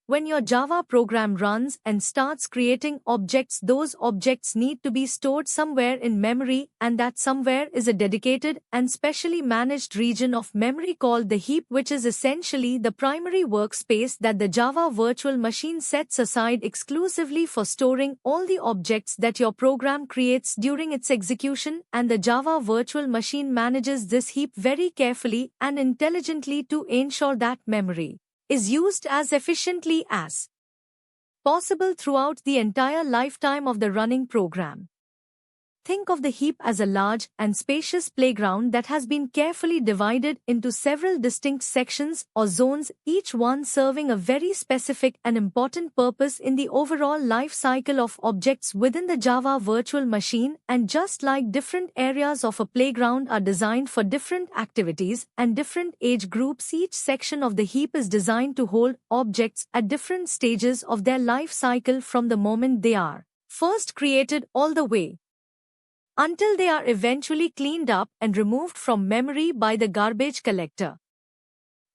When your Java program runs and starts creating objects, those objects need to be stored somewhere in memory, and that somewhere is a dedicated and specially managed region of memory called the heap, which is essentially the primary workspace that the Java virtual machine sets aside exclusively for storing all the objects that your program creates during its execution, and the Java virtual machine manages this heap very carefully and intelligently to ensure that memory is used as efficiently as possible throughout the entire lifetime of the running program. Think of the heap as a large and spacious playground that has been carefully divided into several distinct sections or zones, each one serving a very specific and important purpose in the overall life cycle of objects within the Java virtual machine. And just like different areas of a playground are designed for different activities and different age groups, each section of the heap is designed to hold objects at different stages of their life cycle, from the moment they are first created all the way until they are eventually cleaned up and removed from memory by the garbage collector.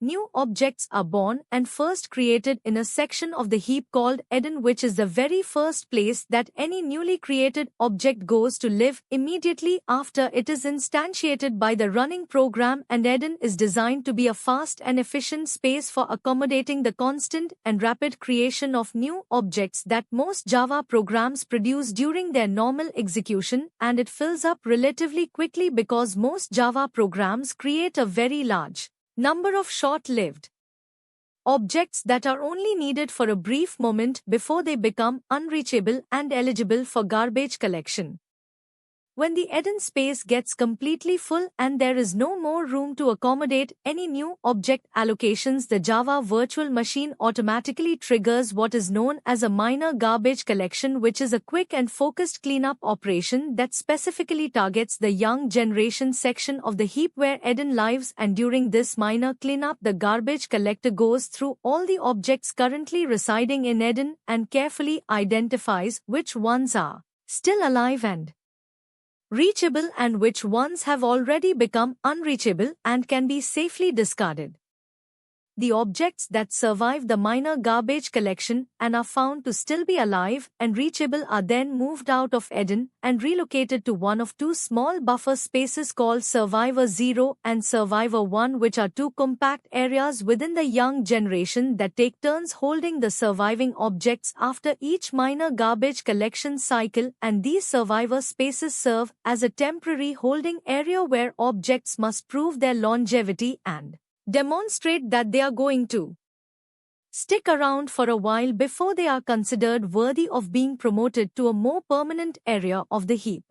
New objects are born and first created in a section of the heap called Eden, which is the very first place that any newly created object goes to live immediately after it is instantiated by the running program. And Eden is designed to be a fast and efficient space for accommodating the constant and rapid creation of new objects that most Java programs produce during their normal execution, and it fills up relatively quickly because most Java programs create a very large number of short-lived objects that are only needed for a brief moment before they become unreachable and eligible for garbage collection. When the Eden space gets completely full and there is no more room to accommodate any new object allocations, the Java virtual machine automatically triggers what is known as a minor garbage collection, which is a quick and focused cleanup operation that specifically targets the young generation section of the heap where Eden lives. And during this minor cleanup, the garbage collector goes through all the objects currently residing in Eden and carefully identifies which ones are still alive and reachable and which ones have already become unreachable and can be safely discarded. The objects that survive the minor garbage collection and are found to still be alive and reachable are then moved out of Eden and relocated to one of two small buffer spaces called Survivor 0 and Survivor 1, which are two compact areas within the young generation that take turns holding the surviving objects after each minor garbage collection cycle. And these survivor spaces serve as a temporary holding area where objects must prove their longevity and demonstrate that they are going to stick around for a while before they are considered worthy of being promoted to a more permanent area of the heap.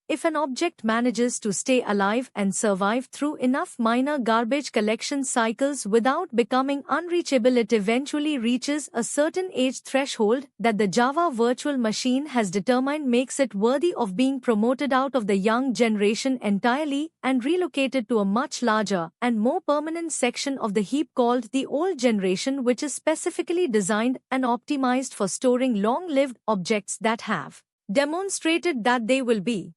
If an object manages to stay alive and survive through enough minor garbage collection cycles without becoming unreachable, it eventually reaches a certain age threshold that the Java virtual machine has determined makes it worthy of being promoted out of the young generation entirely and relocated to a much larger and more permanent section of the heap called the old generation, which is specifically designed and optimized for storing long-lived objects that have demonstrated that they will be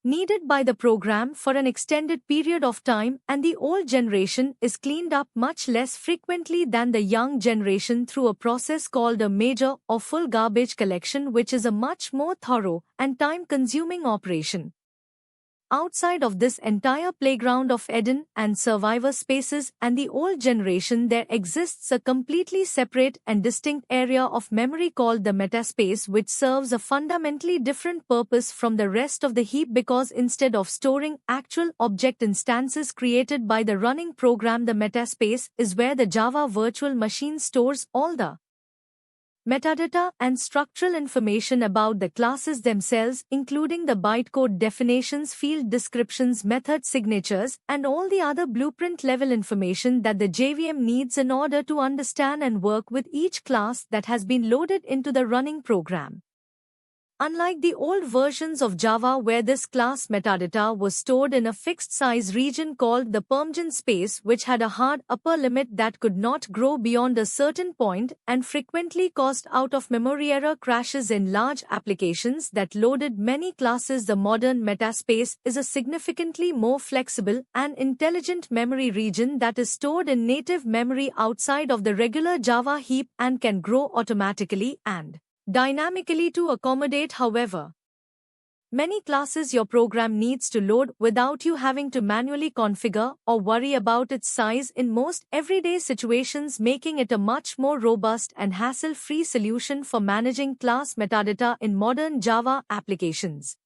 needed by the program for an extended period of time. And the old generation is cleaned up much less frequently than the young generation through a process called a major or full garbage collection, which is a much more thorough and time-consuming operation. Outside of this entire playground of Eden and survivor spaces and the old generation, there exists a completely separate and distinct area of memory called the metaspace, which serves a fundamentally different purpose from the rest of the heap, because instead of storing actual object instances created by the running program, the metaspace is where the Java virtual machine stores all the metadata and structural information about the classes themselves, including the bytecode definitions, field descriptions, method signatures, and all the other blueprint-level information that the JVM needs in order to understand and work with each class that has been loaded into the running program. Unlike the old versions of Java where this class metadata was stored in a fixed size region called the permgen space, which had a hard upper limit that could not grow beyond a certain point and frequently caused out-of-memory error crashes in large applications that loaded many classes, the modern metaspace is a significantly more flexible and intelligent memory region that is stored in native memory outside of the regular Java heap and can grow automatically and dynamically to accommodate however many classes your program needs to load without you having to manually configure or worry about its size in most everyday situations, making it a much more robust and hassle-free solution for managing class metadata in modern Java applications.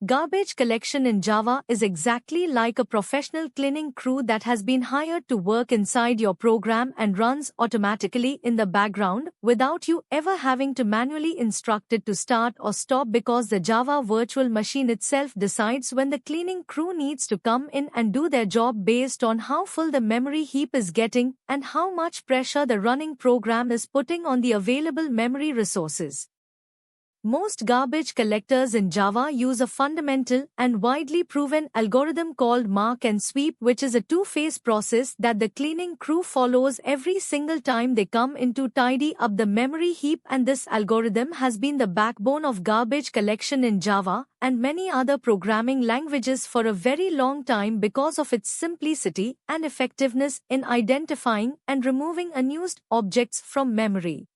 Garbage collection in Java is exactly like a professional cleaning crew that has been hired to work inside your program and runs automatically in the background without you ever having to manually instruct it to start or stop, because the Java virtual machine itself decides when the cleaning crew needs to come in and do their job based on how full the memory heap is getting and how much pressure the running program is putting on the available memory resources. Most garbage collectors in Java use a fundamental and widely proven algorithm called mark and sweep, which is a two-phase process that the cleaning crew follows every single time they come in to tidy up the memory heap, and this algorithm has been the backbone of garbage collection in Java and many other programming languages for a very long time because of its simplicity and effectiveness in identifying and removing unused objects from memory.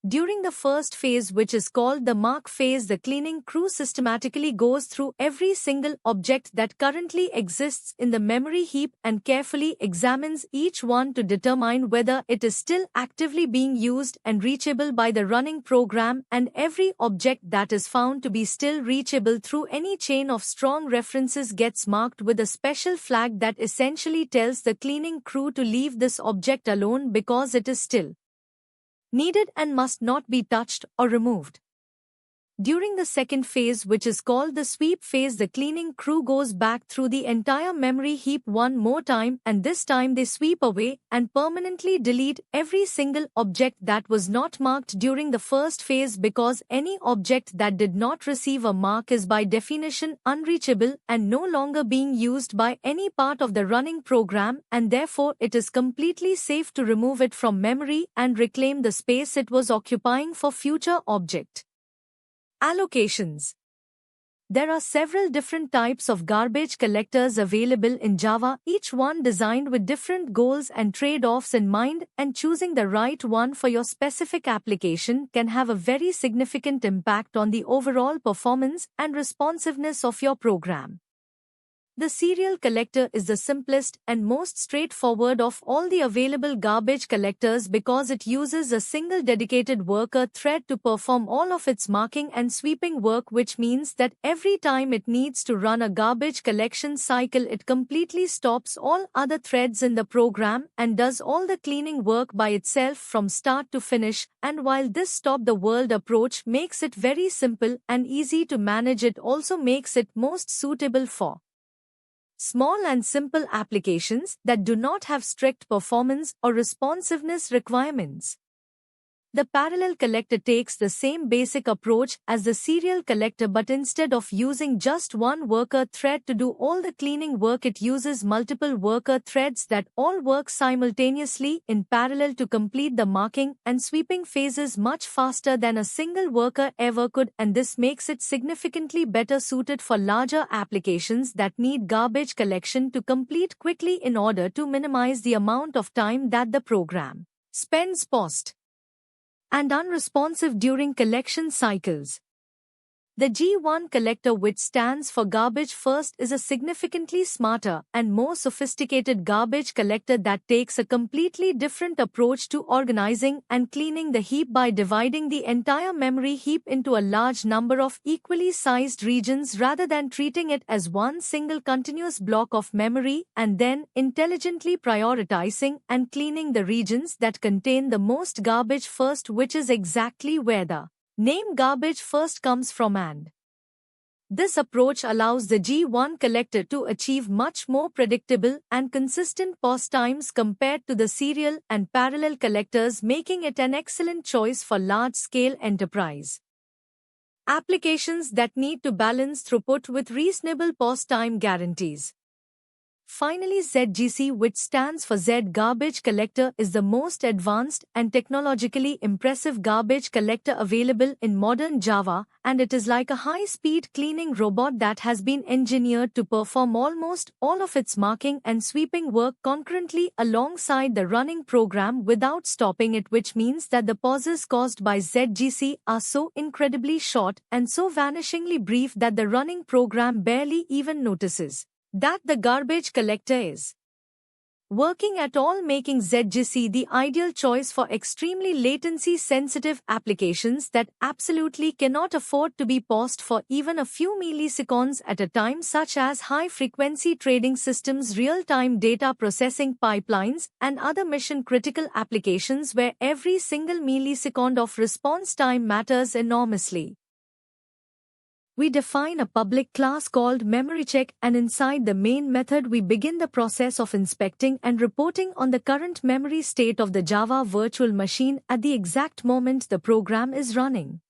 During the first phase, which is called the mark phase, the cleaning crew systematically goes through every single object that currently exists in the memory heap and carefully examines each one to determine whether it is still actively being used and reachable by the running program, and every object that is found to be still reachable through any chain of strong references gets marked with a special flag that essentially tells the cleaning crew to leave this object alone because it is still needed and must not be touched or removed. During the second phase, which is called the sweep phase, the cleaning crew goes back through the entire memory heap one more time, and this time they sweep away and permanently delete every single object that was not marked during the first phase, because any object that did not receive a mark is by definition unreachable and no longer being used by any part of the running program, and therefore it is completely safe to remove it from memory and reclaim the space it was occupying for future object allocations. There are several different types of garbage collectors available in Java, each one designed with different goals and trade-offs in mind, and choosing the right one for your specific application can have a very significant impact on the overall performance and responsiveness of your program. The serial collector is the simplest and most straightforward of all the available garbage collectors because it uses a single dedicated worker thread to perform all of its marking and sweeping work, which means that every time it needs to run a garbage collection cycle, it completely stops all other threads in the program and does all the cleaning work by itself from start to finish. And while this stop-the-world approach makes it very simple and easy to manage, it also makes it most suitable for small and simple applications that do not have strict performance or responsiveness requirements. The parallel collector takes the same basic approach as the serial collector, but instead of using just one worker thread to do all the cleaning work, it uses multiple worker threads that all work simultaneously in parallel to complete the marking and sweeping phases much faster than a single worker ever could, and this makes it significantly better suited for larger applications that need garbage collection to complete quickly in order to minimize the amount of time that the program spends paused and unresponsive during collection cycles. The G1 collector, which stands for Garbage First, is a significantly smarter and more sophisticated garbage collector that takes a completely different approach to organizing and cleaning the heap by dividing the entire memory heap into a large number of equally sized regions rather than treating it as one single continuous block of memory, and then intelligently prioritizing and cleaning the regions that contain the most garbage first, which is exactly where the name Garbage First comes from, and this approach allows the G1 collector to achieve much more predictable and consistent pause times compared to the serial and parallel collectors, making it an excellent choice for large-scale enterprise applications that need to balance throughput with reasonable pause time guarantees. Finally, ZGC, which stands for Z Garbage Collector, is the most advanced and technologically impressive garbage collector available in modern Java, and it is like a high-speed cleaning robot that has been engineered to perform almost all of its marking and sweeping work concurrently alongside the running program without stopping it, which means that the pauses caused by ZGC are so incredibly short and so vanishingly brief that the running program barely even notices that the garbage collector is working at all, making ZGC the ideal choice for extremely latency-sensitive applications that absolutely cannot afford to be paused for even a few milliseconds at a time, such as high-frequency trading systems, real-time data processing pipelines, and other mission-critical applications where every single millisecond of response time matters enormously. We define a public class called MemoryCheck, and inside the main method we begin the process of inspecting and reporting on the current memory state of the Java virtual machine at the exact moment the program is running.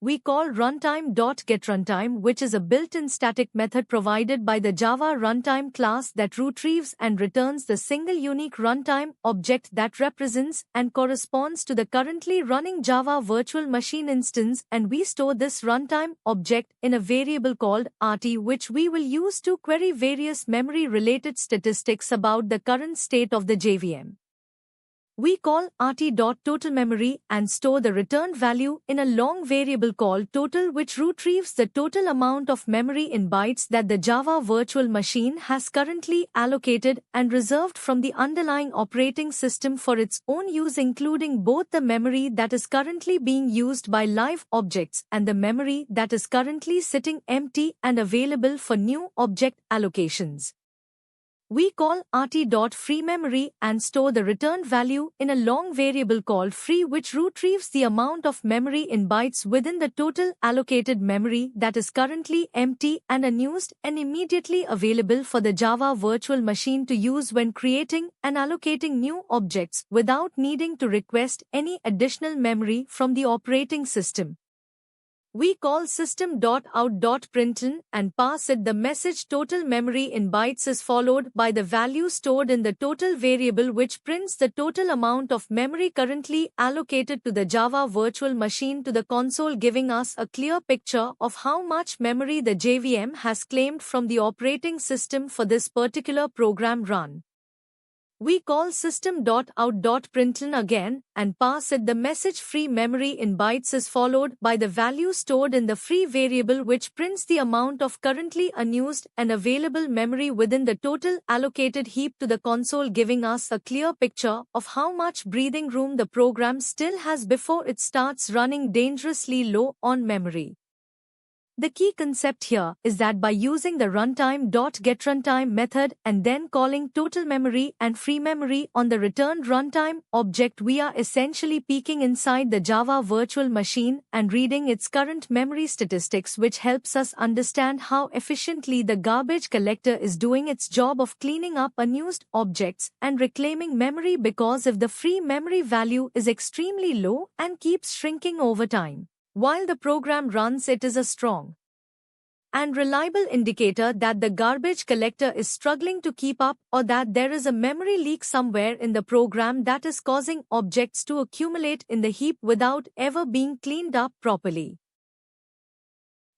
We call runtime.getRuntime, which is a built-in static method provided by the Java runtime class that retrieves and returns the single unique runtime object that represents and corresponds to the currently running Java virtual machine instance, and we store this runtime object in a variable called RT, which we will use to query various memory-related statistics about the current state of the JVM. We call rt.totalMemory and store the returned value in a long variable called total, which retrieves the total amount of memory in bytes that the Java virtual machine has currently allocated and reserved from the underlying operating system for its own use, including both the memory that is currently being used by live objects and the memory that is currently sitting empty and available for new object allocations. We call rt.freeMemory and store the returned value in a long variable called free, which retrieves the amount of memory in bytes within the total allocated memory that is currently empty and unused and immediately available for the Java virtual machine to use when creating and allocating new objects without needing to request any additional memory from the operating system. We call system.out.println and pass it the message total memory in bytes is followed by the value stored in the total variable, which prints the total amount of memory currently allocated to the Java virtual machine to the console, giving us a clear picture of how much memory the JVM has claimed from the operating system for this particular program run. We call system.out.println again and pass it the message free memory in bytes is followed by the value stored in the free variable, which prints the amount of currently unused and available memory within the total allocated heap to the console, giving us a clear picture of how much breathing room the program still has before it starts running dangerously low on memory. The key concept here is that by using the runtime.getRuntime method and then calling total memory and free memory on the returned runtime object, we are essentially peeking inside the Java virtual machine and reading its current memory statistics, which helps us understand how efficiently the garbage collector is doing its job of cleaning up unused objects and reclaiming memory, because if the free memory value is extremely low and keeps shrinking over time while the program runs, it is a strong and reliable indicator that the garbage collector is struggling to keep up, or that there is a memory leak somewhere in the program that is causing objects to accumulate in the heap without ever being cleaned up properly.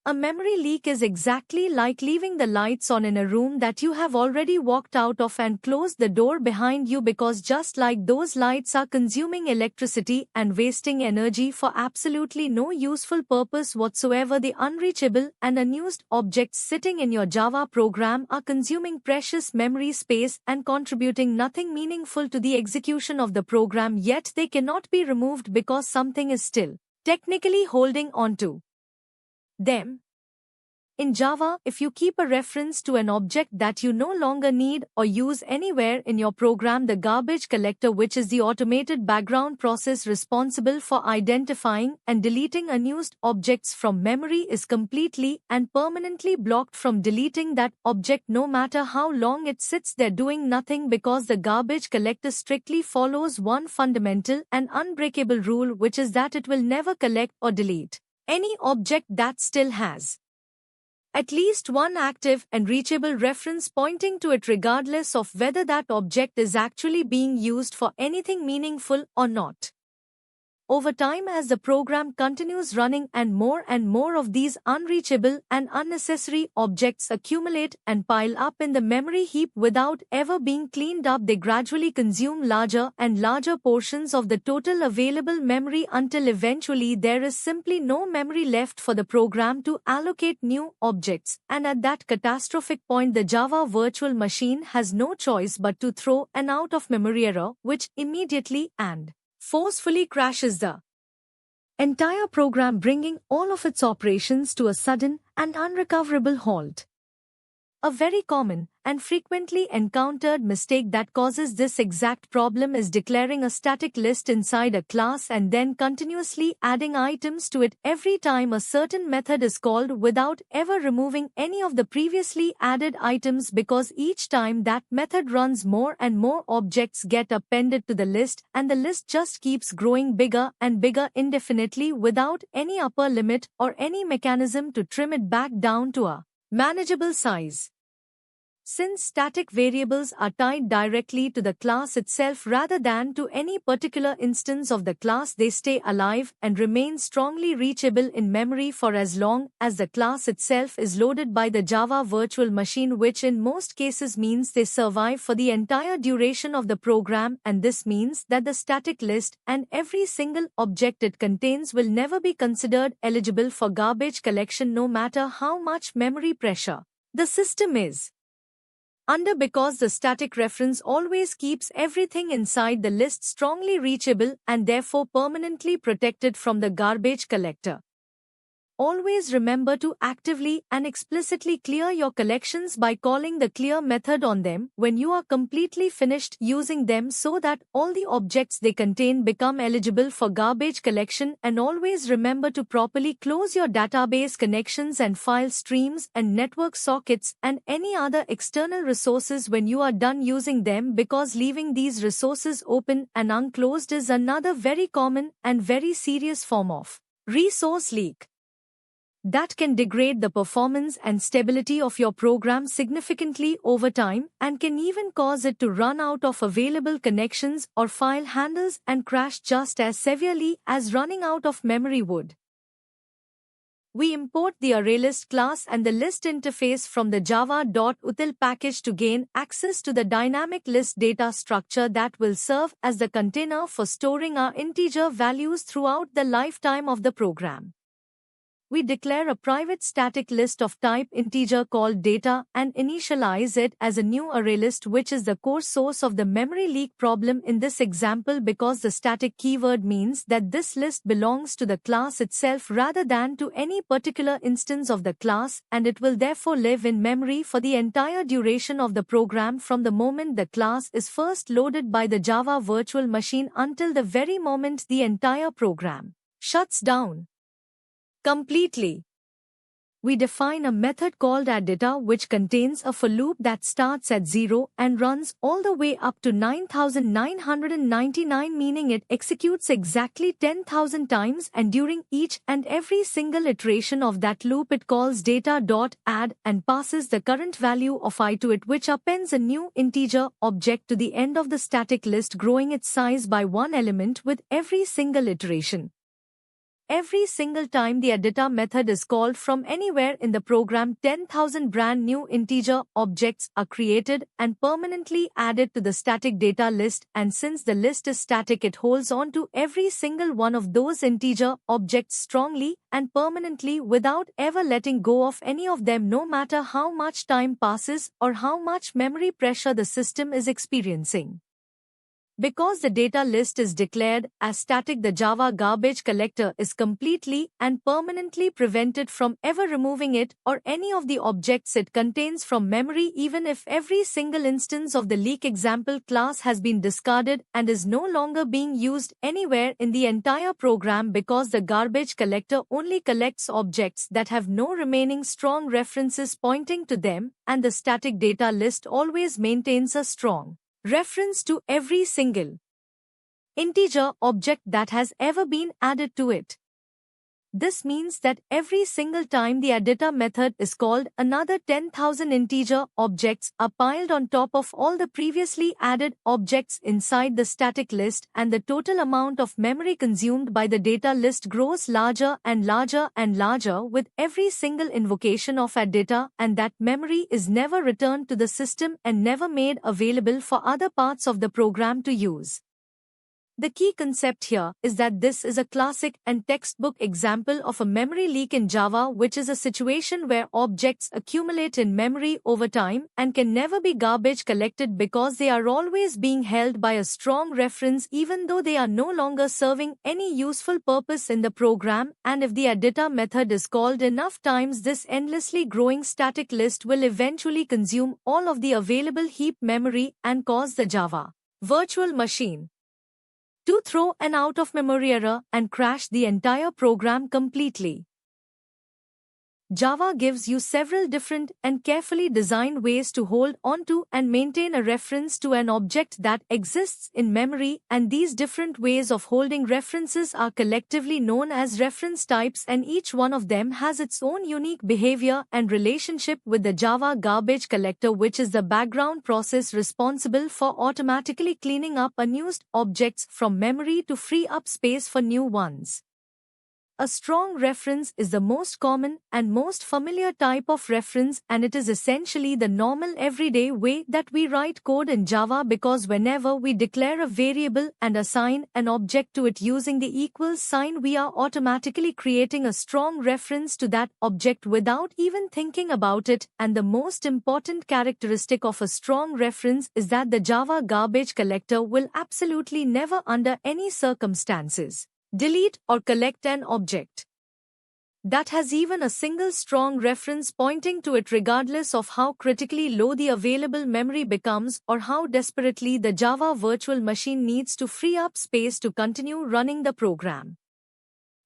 A memory leak is exactly like leaving the lights on in a room that you have already walked out of and closed the door behind you, because just like those lights are consuming electricity and wasting energy for absolutely no useful purpose whatsoever, the unreachable and unused objects sitting in your Java program are consuming precious memory space and contributing nothing meaningful to the execution of the program, yet they cannot be removed because something is still technically holding on to them. In Java, if you keep a reference to an object that you no longer need or use anywhere in your program, the garbage collector, which is the automated background process responsible for identifying and deleting unused objects from memory, is completely and permanently blocked from deleting that object no matter how long it sits there doing nothing, because the garbage collector strictly follows one fundamental and unbreakable rule, which is that it will never collect or delete any object that still has at least one active and reachable reference pointing to it regardless of whether that object is actually being used for anything meaningful or not. Over time, as the program continues running and more of these unreachable and unnecessary objects accumulate and pile up in the memory heap without ever being cleaned up, they gradually consume larger and larger portions of the total available memory until eventually there is simply no memory left for the program to allocate new objects. And at that catastrophic point, the Java virtual machine has no choice but to throw an out-of-memory error, which immediately and forcefully crashes the entire program, bringing all of its operations to a sudden and unrecoverable halt. A very common and frequently encountered mistake that causes this exact problem is declaring a static list inside a class and then continuously adding items to it every time a certain method is called without ever removing any of the previously added items, because each time that method runs more and more objects get appended to the list and the list just keeps growing bigger and bigger indefinitely without any upper limit or any mechanism to trim it back down to a manageable size. Since static variables are tied directly to the class itself rather than to any particular instance of the class, they stay alive and remain strongly reachable in memory for as long as the class itself is loaded by the Java virtual machine, which in most cases means they survive for the entire duration of the program, and this means that the static list and every single object it contains will never be considered eligible for garbage collection no matter how much memory pressure the system is under, because the static reference always keeps everything inside the list strongly reachable and therefore permanently protected from the garbage collector. Always remember to actively and explicitly clear your collections by calling the clear method on them when you are completely finished using them, so that all the objects they contain become eligible for garbage collection. And always remember to properly close your database connections and file streams and network sockets and any other external resources when you are done using them, because leaving these resources open and unclosed is another very common and very serious form of resource leak that can degrade the performance and stability of your program significantly over time and can even cause it to run out of available connections or file handles and crash just as severely as running out of memory would. We import the ArrayList class and the list interface from the java.util package to gain access to the dynamic list data structure that will serve as the container for storing our integer values throughout the lifetime of the program. We declare a private static list of type integer called data and initialize it as a new ArrayList, which is the core source of the memory leak problem in this example, because the static keyword means that this list belongs to the class itself rather than to any particular instance of the class, and it will therefore live in memory for the entire duration of the program from the moment the class is first loaded by the Java virtual machine until the very moment the entire program shuts down completely. We define a method called addData, which contains a for loop that starts at 0 and runs all the way up to 9999, meaning it executes exactly 10,000 times, and during each and every single iteration of that loop it calls data.add and passes the current value of I to it, which appends a new integer object to the end of the static list, growing its size by one element with every single iteration. Every single time the addData method is called from anywhere in the program, 10,000 brand new integer objects are created and permanently added to the static data list, and since the list is static, it holds on to every single one of those integer objects strongly and permanently without ever letting go of any of them, no matter how much time passes or how much memory pressure the system is experiencing. Because the data list is declared as static, the Java garbage collector is completely and permanently prevented from ever removing it or any of the objects it contains from memory, even if every single instance of the leak example class has been discarded and is no longer being used anywhere in the entire program, because the garbage collector only collects objects that have no remaining strong references pointing to them, and the static data list always maintains a strong reference to every single integer object that has ever been added to it. This means that every single time the addita method is called, another 10,000 integer objects are piled on top of all the previously added objects inside the static list, and the total amount of memory consumed by the data list grows larger and larger and larger with every single invocation of addita, and that memory is never returned to the system and never made available for other parts of the program to use. The key concept here is that this is a classic and textbook example of a memory leak in Java, which is a situation where objects accumulate in memory over time and can never be garbage collected because they are always being held by a strong reference even though they are no longer serving any useful purpose in the program. And if the addita method is called enough times, this endlessly growing static list will eventually consume all of the available heap memory and cause the Java virtual machine to throw an out-of-memory error and crash the entire program completely. Java gives you several different and carefully designed ways to hold onto and maintain a reference to an object that exists in memory, and these different ways of holding references are collectively known as reference types, and each one of them has its own unique behavior and relationship with the Java garbage collector, which is the background process responsible for automatically cleaning up unused objects from memory to free up space for new ones. A strong reference is the most common and most familiar type of reference, and it is essentially the normal everyday way that we write code in Java, because whenever we declare a variable and assign an object to it using the equals sign, we are automatically creating a strong reference to that object without even thinking about it. And the most important characteristic of a strong reference is that the Java garbage collector will absolutely never, under any circumstances, delete or collect an object that has even a single strong reference pointing to it, regardless of how critically low the available memory becomes or how desperately the Java virtual machine needs to free up space to continue running the program.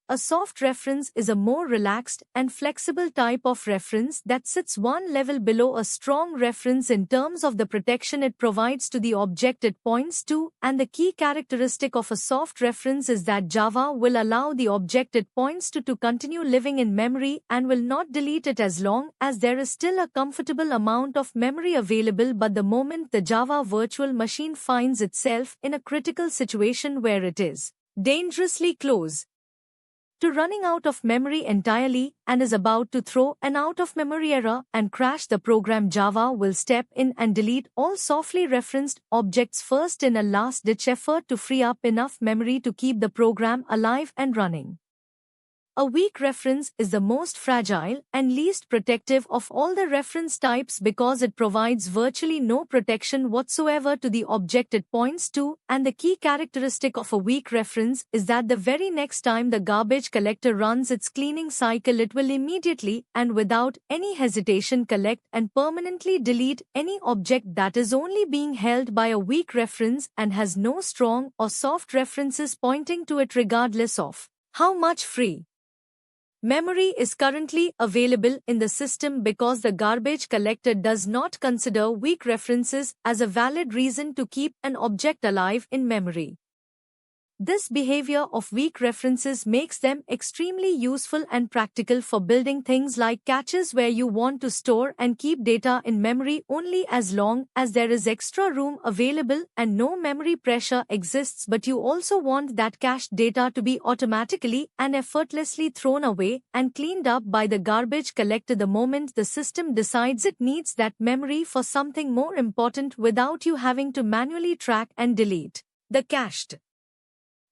A soft reference is a more relaxed and flexible type of reference that sits one level below a strong reference in terms of the protection it provides to the object it points to, and the key characteristic of a soft reference is that Java will allow the object it points to continue living in memory and will not delete it as long as there is still a comfortable amount of memory available. But the moment the Java virtual machine finds itself in a critical situation where it is dangerously close to running out of memory entirely and is about to throw an out-of-memory error and crash the program, Java will step in and delete all softly referenced objects first in a last-ditch effort to free up enough memory to keep the program alive and running. A weak reference is the most fragile and least protective of all the reference types because it provides virtually no protection whatsoever to the object it points to, and the key characteristic of a weak reference is that the very next time the garbage collector runs its cleaning cycle, it will immediately and without any hesitation collect and permanently delete any object that is only being held by a weak reference and has no strong or soft references pointing to it, regardless of how much free memory is currently available in the system, because the garbage collector does not consider weak references as a valid reason to keep an object alive in memory. This behavior of weak references makes them extremely useful and practical for building things like caches, where you want to store and keep data in memory only as long as there is extra room available and no memory pressure exists, but you also want that cached data to be automatically and effortlessly thrown away and cleaned up by the garbage collector the moment the system decides it needs that memory for something more important, without you having to manually track and delete the cached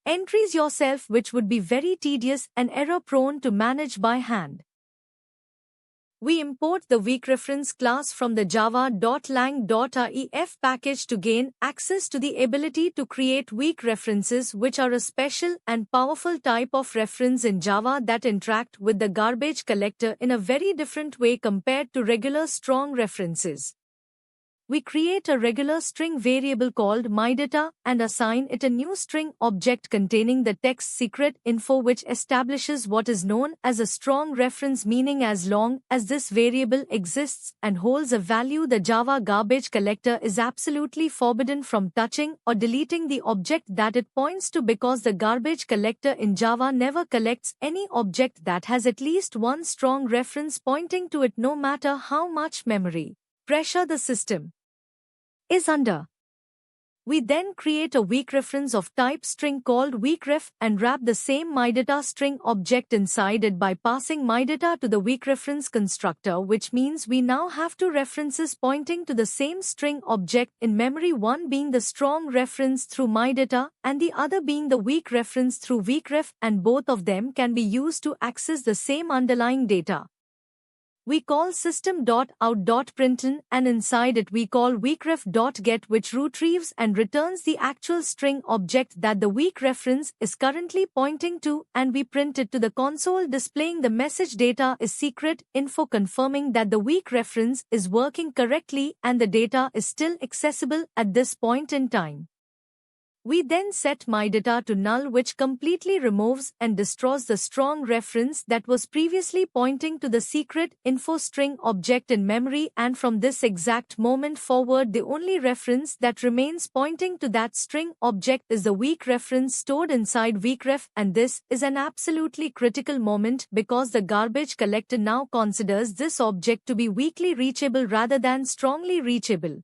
entries yourself, which would be very tedious and error-prone to manage by hand. We import the weakReference class from the java.lang.ref package to gain access to the ability to create weak references, which are a special and powerful type of reference in Java that interact with the garbage collector in a very different way compared to regular strong references. We create a regular string variable called myData and assign it a new string object containing the text secret info, which establishes what is known as a strong reference, meaning as long as this variable exists and holds a value, the Java garbage collector is absolutely forbidden from touching or deleting the object that it points to, because the garbage collector in Java never collects any object that has at least one strong reference pointing to it, no matter how much memory pressure the system is under. We then create a weak reference of type string called weakref and wrap the same myData string object inside it by passing myData to the weakReference constructor, which means we now have two references pointing to the same string object in memory, one being the strong reference through myData and the other being the weak reference through weakref, and both of them can be used to access the same underlying data. We call system.out.println and inside it we call weakref.get, which retrieves and returns the actual string object that the weak reference is currently pointing to, and we print it to the console displaying the message data is secret info, confirming that the weak reference is working correctly and the data is still accessible at this point in time. We then set myData to null, which completely removes and destroys the strong reference that was previously pointing to the secret info string object in memory, and from this exact moment forward the only reference that remains pointing to that string object is the weak reference stored inside weakref, and this is an absolutely critical moment because the garbage collector now considers this object to be weakly reachable rather than strongly reachable.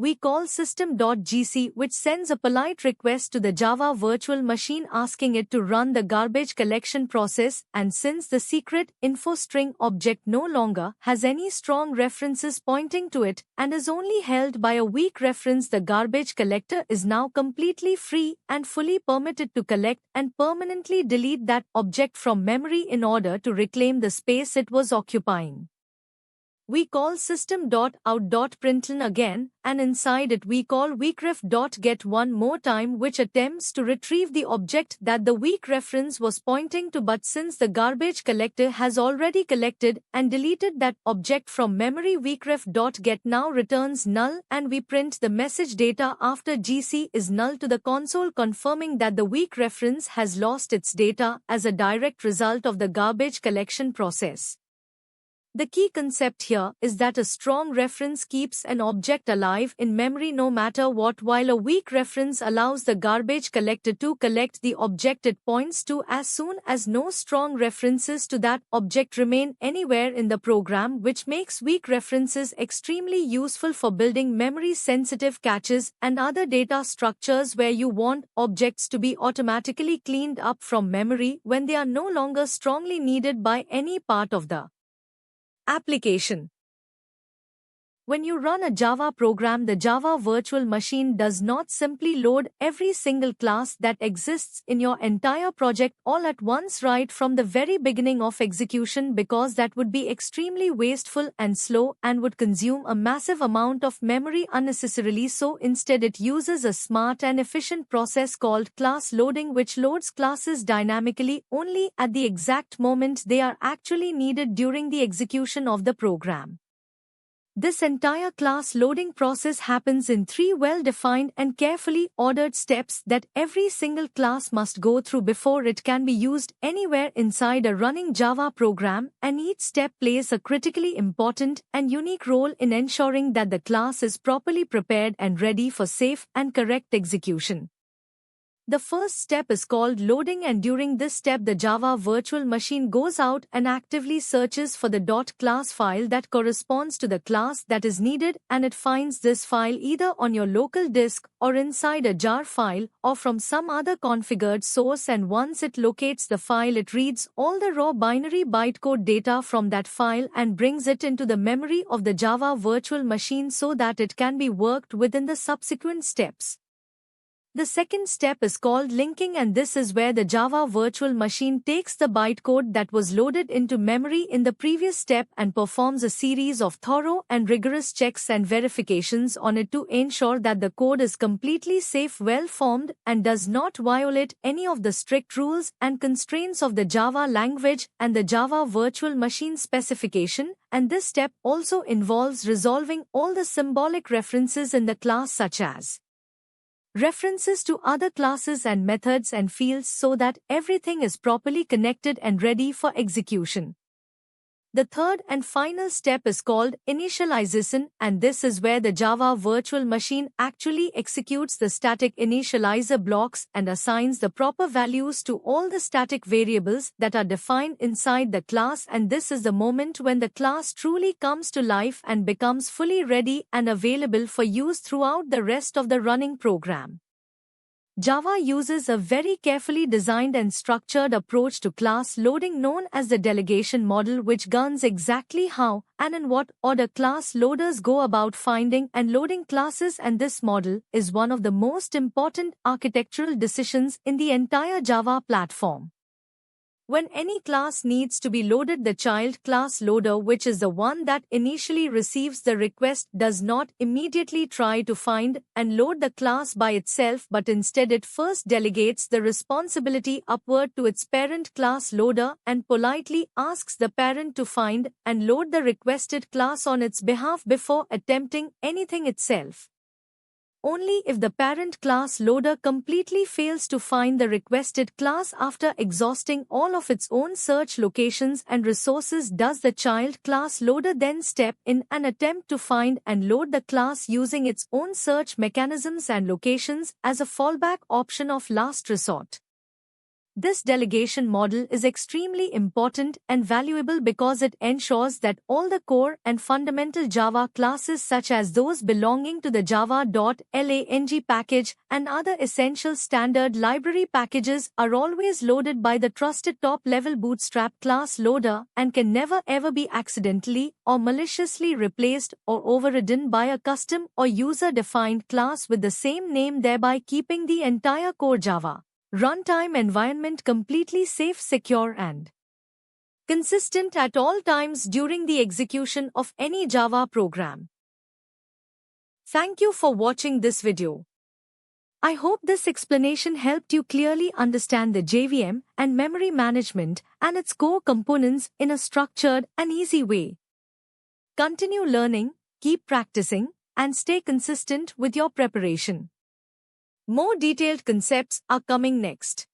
We call system.gc, which sends a polite request to the Java virtual machine asking it to run the garbage collection process, and since the secret info string object no longer has any strong references pointing to it and is only held by a weak reference, the garbage collector is now completely free and fully permitted to collect and permanently delete that object from memory in order to reclaim the space it was occupying. We call system.out.println again, and inside it we call weakref.get one more time, which attempts to retrieve the object that the weak reference was pointing to, but since the garbage collector has already collected and deleted that object from memory, weakref.get now returns null, and we print the message data after gc is null to the console, confirming that the weak reference has lost its data as a direct result of the garbage collection process. The key concept here is that a strong reference keeps an object alive in memory no matter what, while a weak reference allows the garbage collector to collect the object it points to as soon as no strong references to that object remain anywhere in the program, which makes weak references extremely useful for building memory-sensitive caches and other data structures where you want objects to be automatically cleaned up from memory when they are no longer strongly needed by any part of the application. When you run a Java program, the Java virtual machine does not simply load every single class that exists in your entire project all at once right from the very beginning of execution, because that would be extremely wasteful and slow and would consume a massive amount of memory unnecessarily. So instead it uses a smart and efficient process called class loading, which loads classes dynamically only at the exact moment they are actually needed during the execution of the program. This entire class loading process happens in three well-defined and carefully ordered steps that every single class must go through before it can be used anywhere inside a running Java program, and each step plays a critically important and unique role in ensuring that the class is properly prepared and ready for safe and correct execution. The first step is called loading, and during this step the Java virtual machine goes out and actively searches for the .class file that corresponds to the class that is needed, and it finds this file either on your local disk or inside a jar file or from some other configured source, and once it locates the file it reads all the raw binary bytecode data from that file and brings it into the memory of the Java virtual machine so that it can be worked with in the subsequent steps. The second step is called linking, and this is where the Java virtual machine takes the bytecode that was loaded into memory in the previous step and performs a series of thorough and rigorous checks and verifications on it to ensure that the code is completely safe, well-formed, and does not violate any of the strict rules and constraints of the Java language and the Java virtual machine specification. And this step also involves resolving all the symbolic references in the class, such as references to other classes and methods and fields, so that everything is properly connected and ready for execution. The third and final step is called initialization, and this is where the Java virtual machine actually executes the static initializer blocks and assigns the proper values to all the static variables that are defined inside the class, and this is the moment when the class truly comes to life and becomes fully ready and available for use throughout the rest of the running program. Java uses a very carefully designed and structured approach to class loading known as the delegation model, which governs exactly how and in what order class loaders go about finding and loading classes, and this model is one of the most important architectural decisions in the entire Java platform. When any class needs to be loaded, the child class loader, which is the one that initially receives the request, does not immediately try to find and load the class by itself, but instead it first delegates the responsibility upward to its parent class loader and politely asks the parent to find and load the requested class on its behalf before attempting anything itself. Only if the parent class loader completely fails to find the requested class after exhausting all of its own search locations and resources does the child class loader then step in and attempt to find and load the class using its own search mechanisms and locations as a fallback option of last resort. This delegation model is extremely important and valuable because it ensures that all the core and fundamental Java classes, such as those belonging to the java.lang package and other essential standard library packages, are always loaded by the trusted top-level Bootstrap class loader and can never ever be accidentally or maliciously replaced or overridden by a custom or user-defined class with the same name, thereby keeping the entire core Java runtime environment completely safe, secure, and consistent at all times during the execution of any Java program. Thank you for watching this video. I hope this explanation helped you clearly understand the JVM and memory management and its core components in a structured and easy way. Continue learning, keep practicing, and stay consistent with your preparation. More detailed concepts are coming next.